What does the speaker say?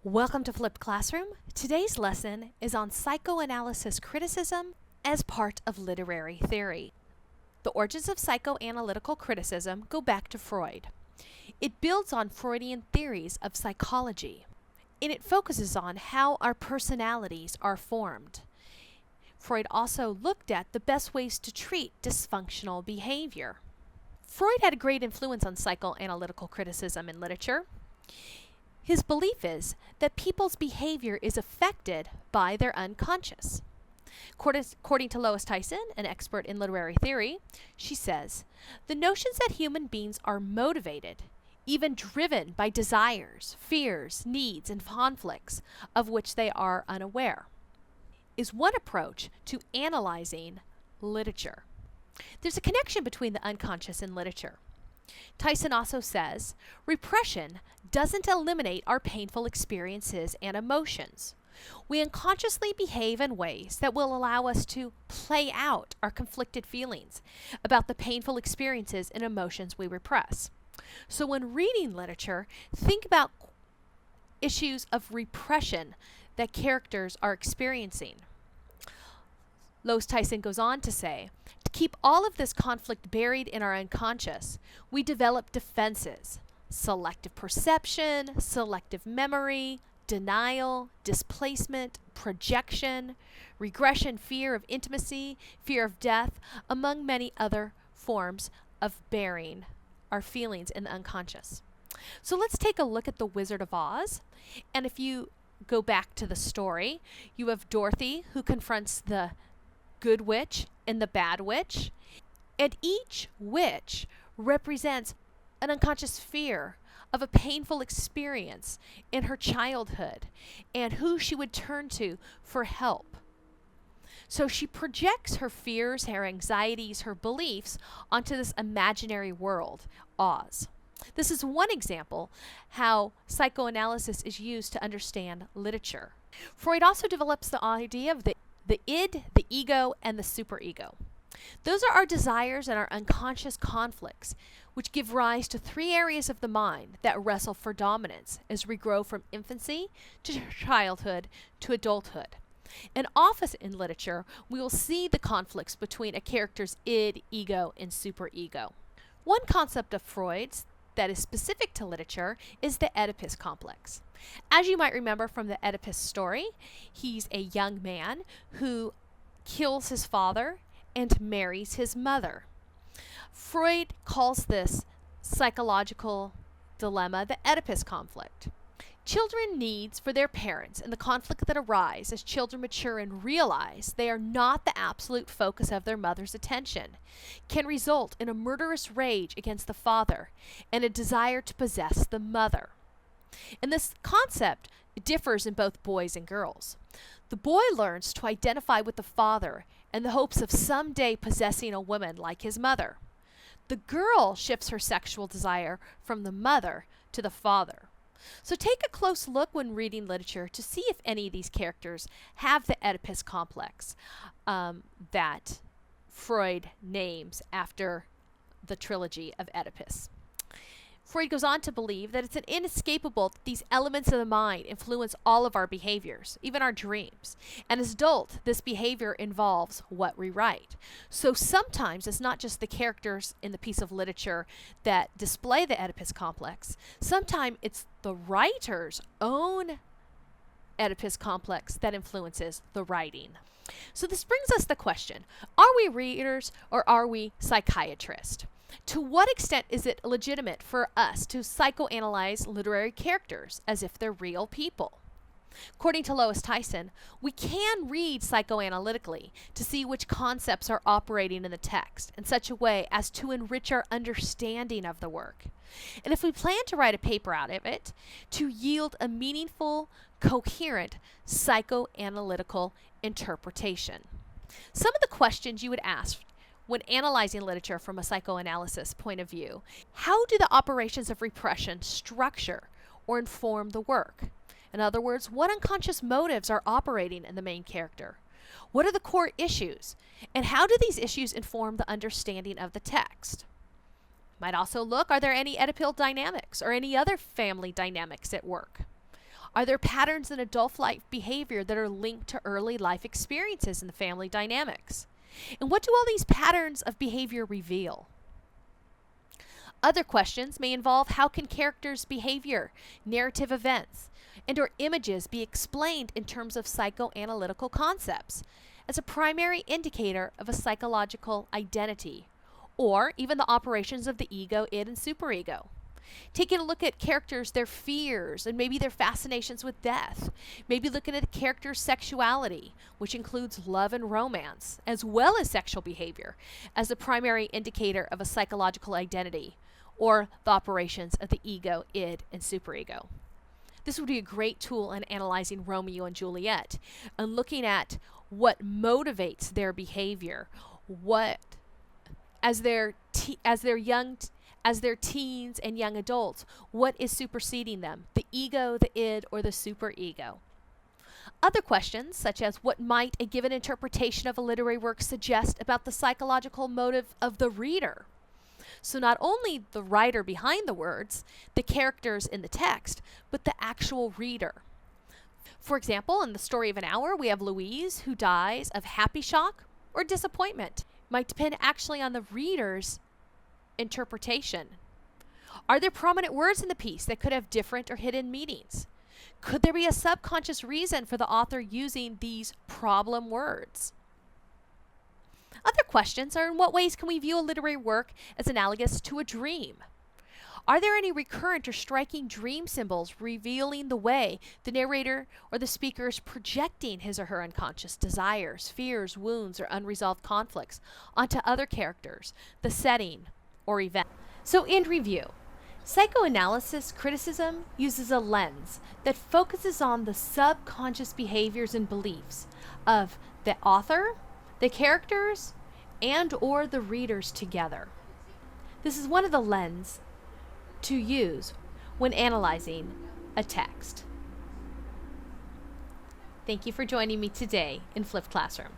Welcome to Flipped Classroom. Today's lesson is on psychoanalysis criticism as part of literary theory. The origins of psychoanalytical criticism go back to Freud. It builds on Freudian theories of psychology, and it focuses on how our personalities are formed. Freud also looked at the best ways to treat dysfunctional behavior. Freud had a great influence on psychoanalytical criticism in literature. His belief is that people's behavior is affected by their unconscious. According to Lois Tyson, an expert in literary theory, she says, the notions that human beings are motivated, even driven by desires, fears, needs, and conflicts of which they are unaware, is one approach to analyzing literature. There's a connection between the unconscious and literature. Tyson also says, repression doesn't eliminate our painful experiences and emotions. We unconsciously behave in ways that will allow us to play out our conflicted feelings about the painful experiences and emotions we repress. So when reading literature, think about issues of repression that characters are experiencing. Lois Tyson goes on to say, to keep all of this conflict buried in our unconscious, we develop defenses: selective perception, selective memory, denial, displacement, projection, regression, fear of intimacy, fear of death, among many other forms of burying our feelings in the unconscious. So let's take a look at The Wizard of Oz. And if you go back to the story, you have Dorothy who confronts the good witch and the bad witch, and each witch represents an unconscious fear of a painful experience in her childhood and who she would turn to for help. So she projects her fears, her anxieties, her beliefs onto this imaginary world, Oz. This is one example how psychoanalysis is used to understand literature. Freud also develops the idea of the id, the ego, and the superego. Those are our desires and our unconscious conflicts, which give rise to three areas of the mind that wrestle for dominance as we grow from infancy to childhood to adulthood. And often in literature, we will see the conflicts between a character's id, ego, and superego. One concept of Freud's that is specific to literature is the Oedipus complex. As you might remember from the Oedipus story, he's a young man who kills his father and marries his mother. Freud calls this psychological dilemma the Oedipus conflict. Children's needs for their parents and the conflict that arise as children mature and realize they are not the absolute focus of their mother's attention can result in a murderous rage against the father and a desire to possess the mother. And this concept differs in both boys and girls. The boy learns to identify with the father in the hopes of someday possessing a woman like his mother. The girl shifts her sexual desire from the mother to the father. So take a close look when reading literature to see if any of these characters have the Oedipus complex that Freud names after the trilogy of Oedipus. Freud goes on to believe that it's inescapable that these elements of the mind influence all of our behaviors, even our dreams. And as adults, this behavior involves what we write. So sometimes it's not just the characters in the piece of literature that display the Oedipus complex. Sometimes it's the writer's own Oedipus complex that influences the writing. So this brings us the question, are we readers or are we psychiatrists? To what extent is it legitimate for us to psychoanalyze literary characters as if they're real people? According to Lois Tyson, we can read psychoanalytically to see which concepts are operating in the text in such a way as to enrich our understanding of the work. And if we plan to write a paper out of it, to yield a meaningful, coherent psychoanalytical interpretation. Some of the questions you would ask when analyzing literature from a psychoanalysis point of view: how do the operations of repression structure or inform the work? In other words, what unconscious motives are operating in the main character? What are the core issues? And how do these issues inform the understanding of the text? Might also look, are there any Oedipal dynamics or any other family dynamics at work? Are there patterns in adult life behavior that are linked to early life experiences in the family dynamics? And what do all these patterns of behavior reveal? Other questions may involve how can characters' behavior, narrative events, and or images be explained in terms of psychoanalytical concepts as a primary indicator of a psychological identity, or even the operations of the ego, id, and superego. Taking a look at characters, their fears, and maybe their fascinations with death. Maybe looking at a character's sexuality, which includes love and romance, as well as sexual behavior, as the primary indicator of a psychological identity, or the operations of the ego, id, and superego. This would be a great tool in analyzing Romeo and Juliet and looking at what motivates their behavior, what as their teens and young adults, what is superseding them, the ego, the id, or the superego. Other questions, such as what might a given interpretation of a literary work suggest about the psychological motive of the reader? So not only the writer behind the words, the characters in the text, but the actual reader. For example, in The Story of an Hour, we have Louise, who dies of happy shock or disappointment. Might depend actually on the reader's interpretation. Are there prominent words in the piece that could have different or hidden meanings? Could there be a subconscious reason for the author using these problem words? Other questions are, in what ways can we view a literary work as analogous to a dream? Are there any recurrent or striking dream symbols revealing the way the narrator or the speaker is projecting his or her unconscious desires, fears, wounds, or unresolved conflicts onto other characters, the setting, or event? So in review, psychoanalysis criticism uses a lens that focuses on the subconscious behaviors and beliefs of the author, the characters, and or the readers together. This is one of the lenses to use when analyzing a text. Thank you for joining me today in Flipped Classroom.